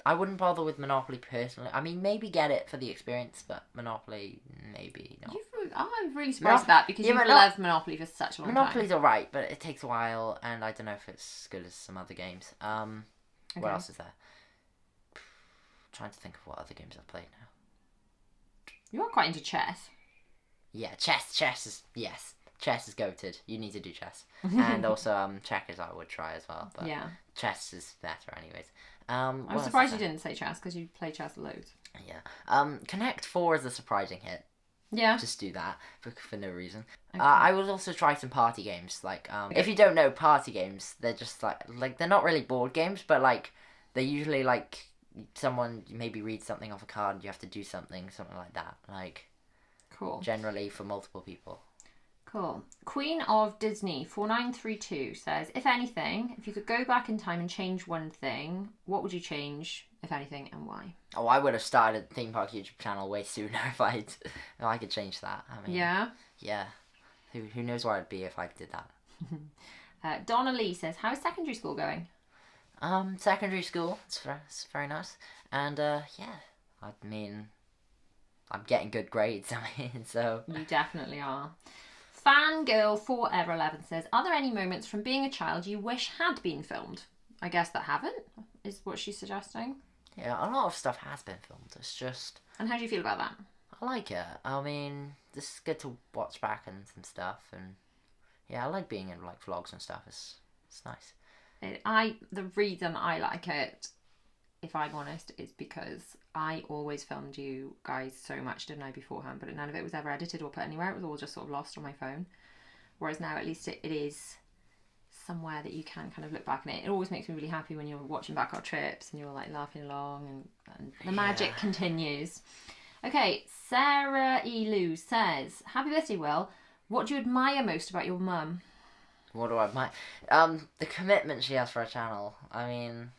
I wouldn't bother with Monopoly personally. I mean, maybe get it for the experience, but Monopoly, maybe not. I'm really surprised at that because you've loved Monopoly for such a long Monopoly's time. alright, but it takes a while, and I don't know if it's as good as some other games. What else is there? Trying to think of what other games I've played now. You are quite into chess. Yeah, chess is, yes. Chess is goated. You need to do chess. And also, checkers I would try as well, but Yeah. chess is better anyways. I'm surprised you didn't say chess because you play chess loads. Yeah. Connect 4 is a surprising hit. Yeah. Just do that for no reason. Okay. I would also try some party games. Like, if you don't know party games, they're just like they're not really board games, but like they're usually like someone maybe reads something off a card and you have to do something like that. Like, Cool. generally for multiple people. Cool. Queen of Disney 4932 says, if anything, if you could go back in time and change one thing, what would you change, if anything, and why? Oh, I would have started a theme park YouTube channel way sooner if I could change that. I mean, Yeah. Yeah. Who knows where I'd be if I did that. Donna Lee says, how is secondary school going? Secondary school. It's very nice. And yeah, I mean, I'm getting good grades. I mean, so You definitely are. Fangirl Forever 11 says, are there any moments from being a child you wish had been filmed? I guess that haven't, is what she's suggesting. yeah, a lot of stuff has been filmed. It's just And how do you feel about that? I like it. I mean, it's good to watch back and some stuff, and yeah, I like being in like vlogs and stuff. It's nice. The reason I like it, if I'm honest, is because I always filmed you guys so much, didn't I, beforehand, but none of it was ever edited or put anywhere. It was all just sort of lost on my phone. Whereas now at least it is somewhere that you can kind of look back on it. It always makes me really happy when you're watching back our trips and you're like laughing along and the magic continues. Okay, Sarah E. Lou says, happy birthday, Will. What do you admire most about your mum? What do I admire? The commitment she has for a channel. I mean,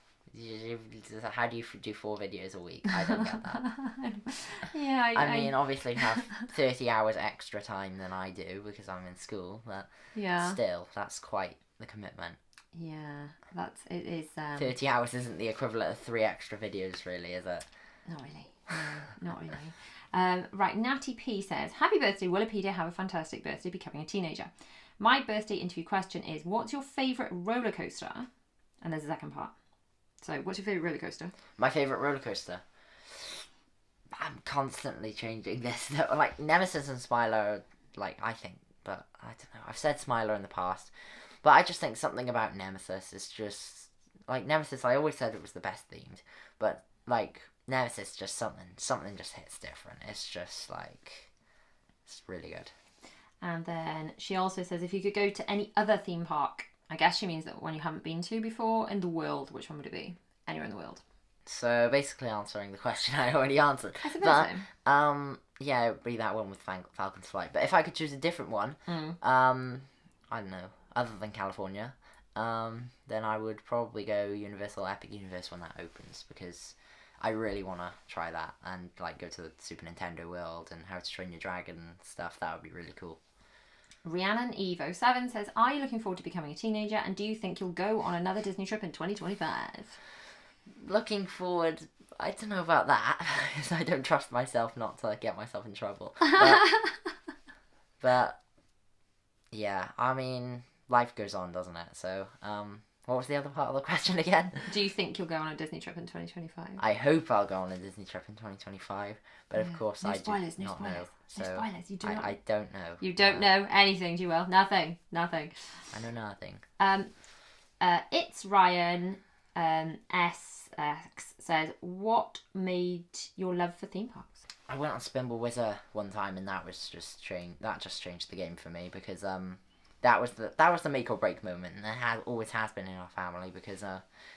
how do you do 4 videos a week? I don't get that. Yeah, I mean, obviously have 30 hours extra time than I do because I'm in school, but yeah. still, that's quite the commitment. Yeah, it is. 30 hours isn't the equivalent of 3 extra videos, really, is it? Not really. Not really. Right, Natty P says, happy birthday, Wikipedia, have a fantastic birthday, becoming a teenager. My birthday interview question is, what's your favourite roller coaster? And there's a second part. So, what's your favourite roller coaster? My favourite roller coaster? I'm constantly changing this. Like, Nemesis and Smiler, like, I think, but I don't know. I've said Smiler in the past, but I just think something about Nemesis is just, like, Nemesis, I always said it was the best themed, but, like, Nemesis just something just hits different. It's just like, it's really good. And then she also says, if you could go to any other theme park, I guess she means that one you haven't been to before in the world, which one would it be? Anywhere in the world. So basically answering the question I already answered. I suppose so. Yeah, it would be that one with Falcon's Flight. But if I could choose a different one, I don't know, other than California, then I would probably go Universal Epic Universe when that opens, because I really want to try that and like go to the Super Nintendo World and How to Train Your Dragon stuff. That would be really cool. Rhiannon Evo 7 says, are you looking forward to becoming a teenager, and do you think you'll go on another Disney trip in 2025? Looking forward, I don't know about that, because I don't trust myself not to get myself in trouble. But yeah, I mean, life goes on, doesn't it? So, what was the other part of the question again? Do you think you'll go on a Disney trip in 2025? I hope I'll go on a Disney trip in 2025. But of course, no I spoilers, do no not spoilers. know. So No spoilers. You do not. I don't know. You don't know anything, do you, Will? Nothing. I know nothing. It's Ryan SX says, what made your love for theme parks? I went on Spinball Wizard one time, and that was just changed the game for me, because that was the make or break moment, and it always has been in our family, because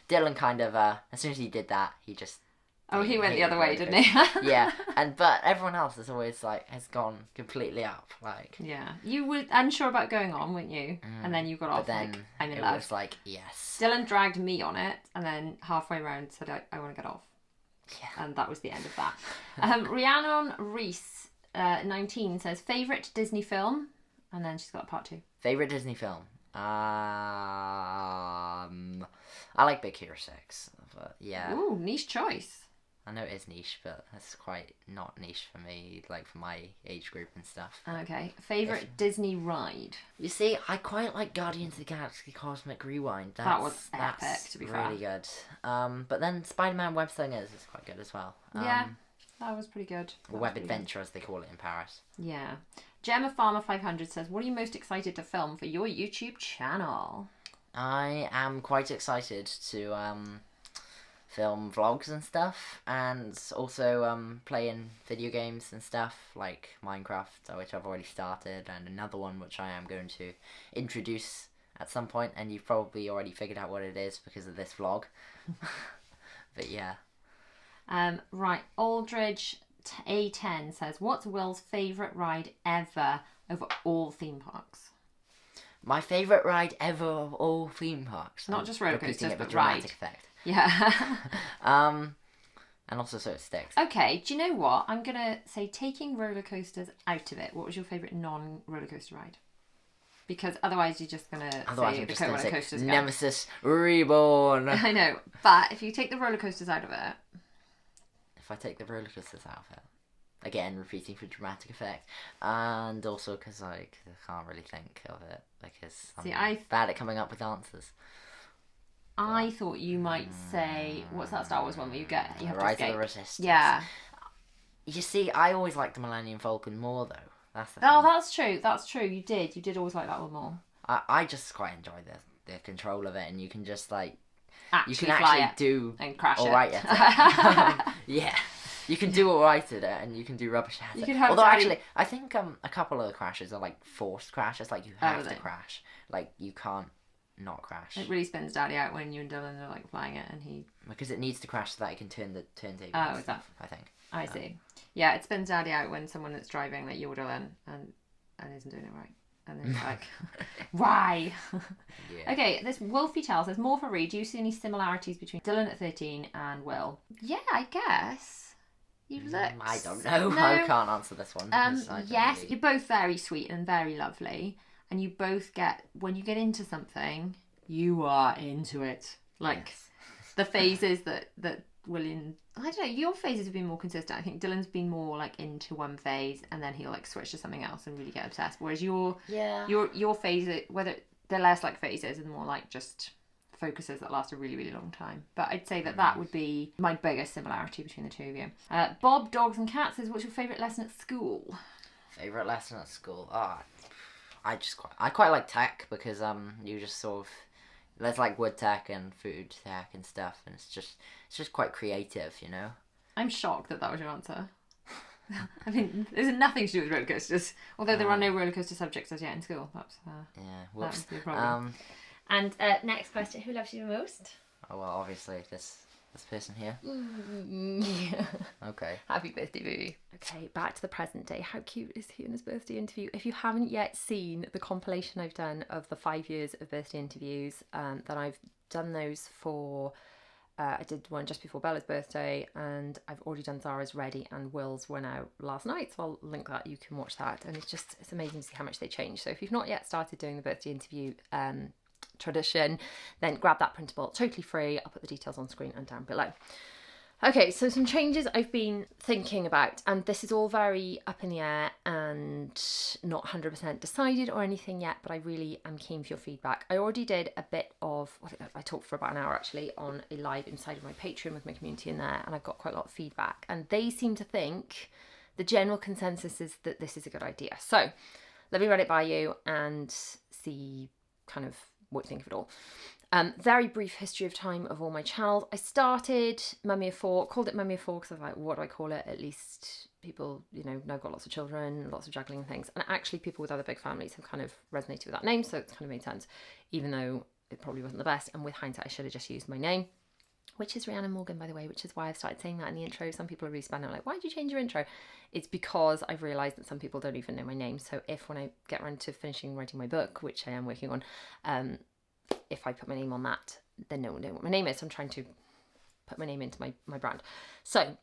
Dylan kind of as soon as he did that, he just he went the other way, didn't he? Yeah, but everyone else has always has gone completely up. Like, yeah, you were unsure about going on, weren't you? And then you got off. But then I'm in it love. was like, yes. Dylan dragged me on it, and then halfway around said, I want to get off. Yeah. And that was the end of that. Rhiannon Reese 19 says, favourite Disney film? And then she's got part 2. Favorite Disney film? I like Big Hero 6. But yeah. Ooh, niche choice. I know it is niche, but that's quite not niche for me, like for my age group and stuff. Okay. Favourite Disney ride? You see, I quite like Guardians of the Galaxy Cosmic Rewind. That was epic, to be fair. Really good. But then Spider-Man Web Slingers is quite good as well. Yeah, that was pretty good. Or Web Adventure, as they call it in Paris. Yeah. Gemma Farmer 500 says, what are you most excited to film for your YouTube channel? I am quite excited to film vlogs and stuff, and also playing video games and stuff like Minecraft, which I've already started, and another one which I am going to introduce at some point, and you've probably already figured out what it is because of this vlog. But yeah. Right, Aldridge A10 says, what's Will's favourite ride ever over all theme parks? My favourite ride ever of all theme parks. Not just roller Repeating coasters, it with but dramatic ride. effect. Yeah. And also so it sticks. Okay, do you know what? I'm going to say, taking roller coasters out of it, what was your favourite non-roller coaster ride? Because otherwise you're just going to say I'm just going to say coasters Nemesis Reborn. I know, but if you take the roller coasters out of it... If I take the roller coasters out of it, again, repeating for dramatic effect, and also because I can't really think of it, because I'm bad at coming up with answers. I thought you might say, what's that Star Wars one where you have to Rise escape? of the Resistance. Yeah. You see, I always liked the Millennium Falcon more, though. That's the thing. That's true. You did always like that one more. I just quite enjoy the control of it, and you can just Actually you can fly actually it do and crash all it. right at it. Yeah. You can do alright at it, and you can do rubbish at it. Although actually, I think a couple of the crashes are like forced crashes, like you have to crash. Like you can't not crash. It really spins Daddy out when you and Dylan are like flying it, and he because it needs to crash so that it can turn the turntable. Oh, is that? I think. I see. Yeah, it spins Daddy out when someone that's driving like you or Dylan and isn't doing it right. And then it's like, why? Yeah. Okay, this Wolfie Tell says, more for Reed, do you see any similarities between Dylan at 13 and Will? Yeah, I guess. You look... I don't know. No. I can't answer this one. Yes, really... you're both very sweet and very lovely. And you both when you get into something, you are into it. Like, yes. the phases that willing. I don't know. Your phases have been more consistent. I think Dylan's been more like into one phase and then he'll like switch to something else and really get obsessed. Whereas your phases, whether they're less like phases and more like just focuses that last a really, really long time. But I'd say that would be my biggest similarity between the two of you. Bob, Dogs and Cats says, what's your favourite lesson at school? Favourite lesson at school? I quite like tech because you just sort of, there's like wood tech and food tech and stuff, and it's just quite creative, you know. I'm shocked that was your answer. I mean, there's nothing to do with roller coasters, although there are no roller coaster subjects as yet in school. That's whoops. That was the problem. And next question: who loves you the most? Oh well, obviously this person here. Yeah. Okay. Happy birthday, baby. Okay, back to the present day. How cute is he in his birthday interview? If you haven't yet seen the compilation I've done of the 5 years of birthday interviews, that I've done those for. I did one just before Bella's birthday, and I've already done Zara's, Ready, and Will's went out last night, so I'll link that. You can watch that, and it's amazing to see how much they change. So if you've not yet started doing the birthday interview tradition, then grab that printable, totally free. I'll put the details on screen and down below. Okay, so some changes I've been thinking about, and this is all very up in the air and not 100% decided or anything yet, but I really am keen for your feedback. I already did a bit of, I talked for about an hour actually on a live inside of my Patreon with my community in there, and I've got quite a lot of feedback, and they seem to think the general consensus is that this is a good idea. So let me run it by you and see kind of what you think of it all. Very brief history of time of all my channels. I started Mummy of Four, called it Mummy of Four because I was like, what do I call it? At least people, know I've got lots of children, lots of juggling things. And actually people with other big families have kind of resonated with that name, so it's kind of made sense, even though it probably wasn't the best. And with hindsight, I should have just used my name, which is Rhiannon Morgan, by the way, which is why I've started saying that in the intro. Some people are really spun out like, why did you change your intro? It's because I've realised that some people don't even know my name. So if when I get around to finishing writing my book, which I am working on, if I put my name on that, then no one knows what my name is. So I'm trying to put my name into my brand. So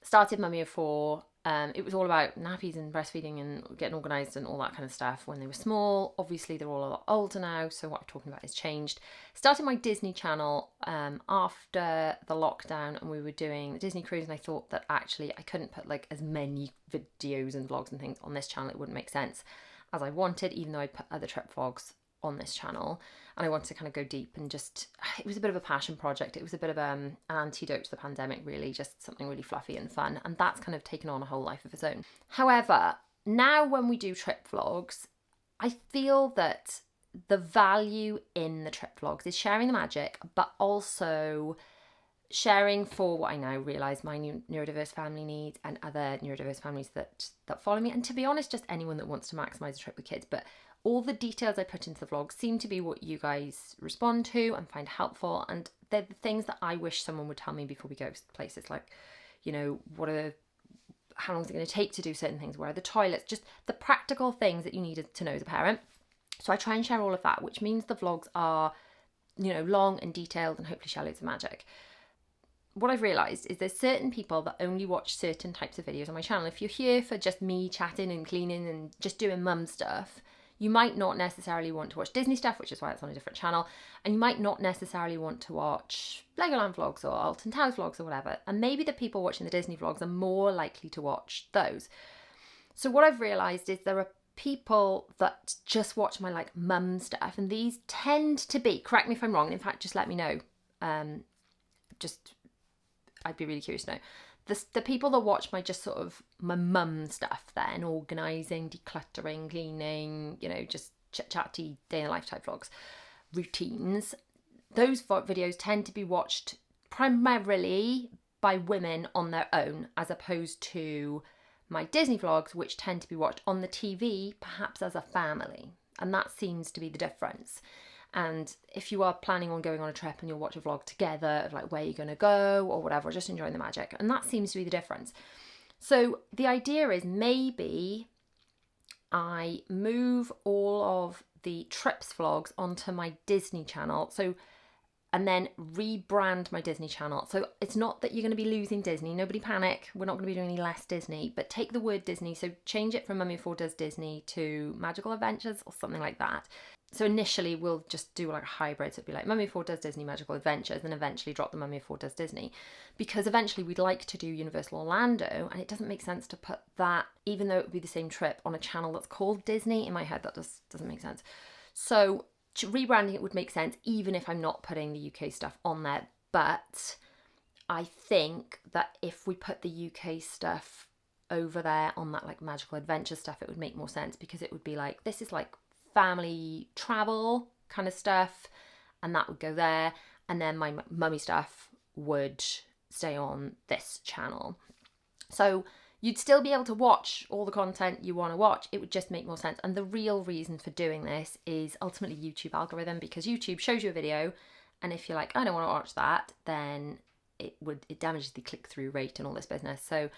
started Mummy of Four. It was all about nappies and breastfeeding and getting organised and all that kind of stuff when they were small. Obviously they're all a lot older now, so what I'm talking about has changed. Started my Disney channel after the lockdown, and we were doing the Disney cruise, and I thought that actually I couldn't put like as many videos and vlogs and things on this channel. It wouldn't make sense as I wanted, even though I put other trip vlogs on this channel, and I wanted to kind of go deep and just, it was a bit of a passion project. It was a bit of an antidote to the pandemic, really, just something really fluffy and fun, and that's kind of taken on a whole life of its own. However, now when we do trip vlogs, I feel that the value in the trip vlogs is sharing the magic, but also sharing for what I now realise my neurodiverse family needs and other neurodiverse families that follow me, and to be honest, just anyone that wants to maximise a trip with kids. But all the details I put into the vlog seem to be what you guys respond to and find helpful, and they're the things that I wish someone would tell me before we go to places, like, how long is it going to take to do certain things, where are the toilets, just the practical things that you need to know as a parent. So I try and share all of that, which means the vlogs are, long and detailed and hopefully share loads of magic. What I've realised is there's certain people that only watch certain types of videos on my channel. If you're here for just me chatting and cleaning and just doing mum stuff, you might not necessarily want to watch Disney stuff, which is why it's on a different channel. And you might not necessarily want to watch Legoland vlogs or Alton Towers vlogs or whatever. And maybe the people watching the Disney vlogs are more likely to watch those. So what I've realised is there are people that just watch my like mum stuff. And these tend to be, correct me if I'm wrong, and in fact, just let me know. I'd be really curious to know. The people that watch my just sort of my mum stuff then, organising, decluttering, cleaning, just chit-chatty day in the life type vlogs, routines, those videos tend to be watched primarily by women on their own, as opposed to my Disney vlogs, which tend to be watched on the TV, perhaps as a family. And that seems to be the difference. And if you are planning on going on a trip and you'll watch a vlog together of like where you're going to go or whatever, just enjoying the magic. And that seems to be the difference. So the idea is maybe I move all of the trips vlogs onto my Disney channel. And then rebrand my Disney channel. So it's not that you're going to be losing Disney. Nobody panic. We're not going to be doing any less Disney. But take the word Disney. So change it from Mummy of Four Does Disney to Magical Adventures or something like that. So initially we'll just do like a hybrid. So it'd be like Mummy of 4 does Disney Magical Adventures, and eventually drop the Mummy of 4 does Disney. Because eventually we'd like to do Universal Orlando, and it doesn't make sense to put that, even though it would be the same trip, on a channel that's called Disney. In my head, that just doesn't make sense. So rebranding it would make sense, even if I'm not putting the UK stuff on there. But I think that if we put the UK stuff over there on that like magical adventure stuff, it would make more sense, because it would be like, this is like family travel kind of stuff, and that would go there, and then my mummy stuff would stay on this channel. So you'd still be able to watch all the content you want to watch. It would just make more sense. And the real reason for doing this is ultimately YouTube algorithm, because YouTube shows you a video, and if you're like, I don't want to watch that, then it damages the click-through rate and all this business. So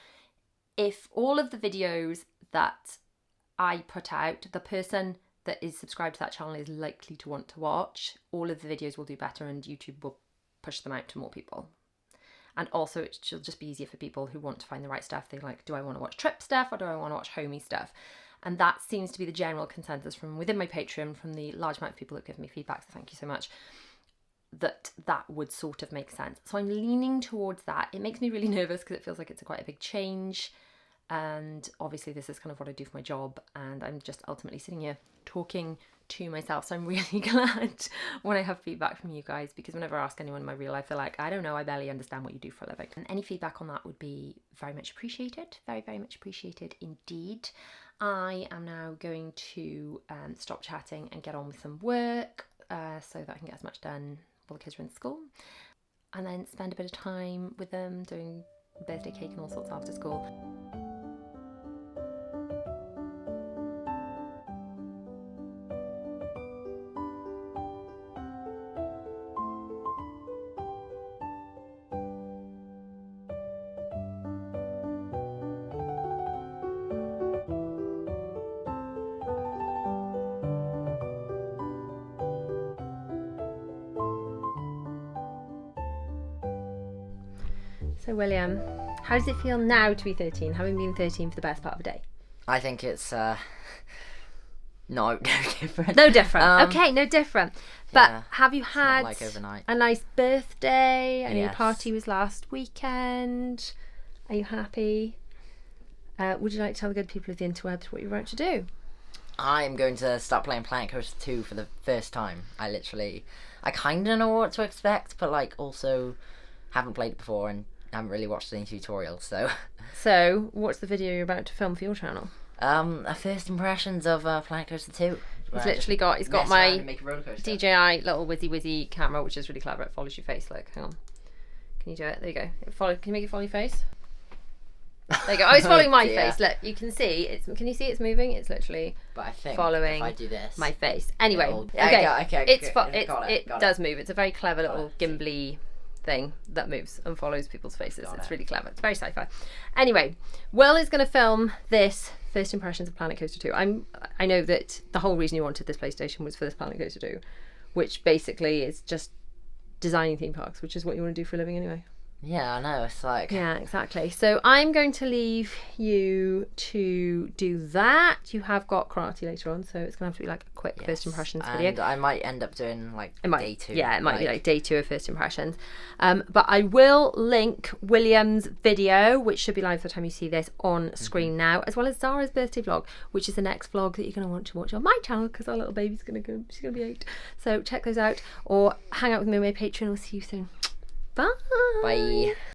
if all of the videos that I put out, the person that is subscribed to that channel is likely to want to watch, all of the videos will do better, and YouTube will push them out to more people. And also it should just be easier for people who want to find the right stuff. They're like, do I want to watch trip stuff, or do I want to watch homey stuff? And that seems to be the general consensus from within my Patreon, from the large amount of people that give me feedback, so thank you so much, that would sort of make sense. So I'm leaning towards that. It makes me really nervous because it feels like it's quite a big change. And obviously this is kind of what I do for my job, and I'm just ultimately sitting here talking to myself. So I'm really glad when I have feedback from you guys, because whenever I ask anyone in my real life, they're like, I don't know, I barely understand what you do for a living. And any feedback on that would be very much appreciated. Very, very much appreciated indeed. I am now going to stop chatting and get on with some work so that I can get as much done while the kids are in school, and then spend a bit of time with them doing birthday cake and all sorts after school. So William, how does it feel now to be 13, having been 13 for the best part of a day? I think it's no different. No different. Okay, no different. But yeah, have you not had like overnight. a nice birthday? I know your Yes. party was last weekend. Are you happy? Would you like to tell the good people of the interwebs what you're about to do? I'm going to start playing Planet Coaster 2 for the first time. I kind of know what to expect, but like also haven't played it before and haven't really watched any tutorials, so. So, what's the video you're about to film for your channel? First impressions of Planet Coaster 2. He's got my DJI little whizzy camera, which is really clever. It follows your face. Look, hang on. Can you do it? There you go. Can you make it follow your face? There you go. Oh, it's following my face. Look, you can see it's. Can you see it's moving? It's literally but I think following if I do this, my face. Anyway, it does move. It's a very clever little gimbly thing that moves and follows people's faces. It's really clever. It's very sci-fi. Anyway, Will is going to film this first impressions of Planet Coaster 2. I know that the whole reason you wanted this PlayStation was for this Planet Coaster 2, which basically is just designing theme parks, which is what you want to do for a living anyway. Yeah, I know. It's like... Yeah, exactly. So I'm going to leave you to do that. You have got karate later on, so it's going to have to be like a quick first impressions video. And I might end up doing like day 2. Yeah, it might be like day 2 of first impressions. But I will link William's video, which should be live by the time you see this, on screen now, as well as Zara's birthday vlog, which is the next vlog that you're going to want to watch on my channel, because our little baby's going to go. She's going to be 8. So check those out, or hang out with me on my Patreon. We'll see you soon. Bye. Bye.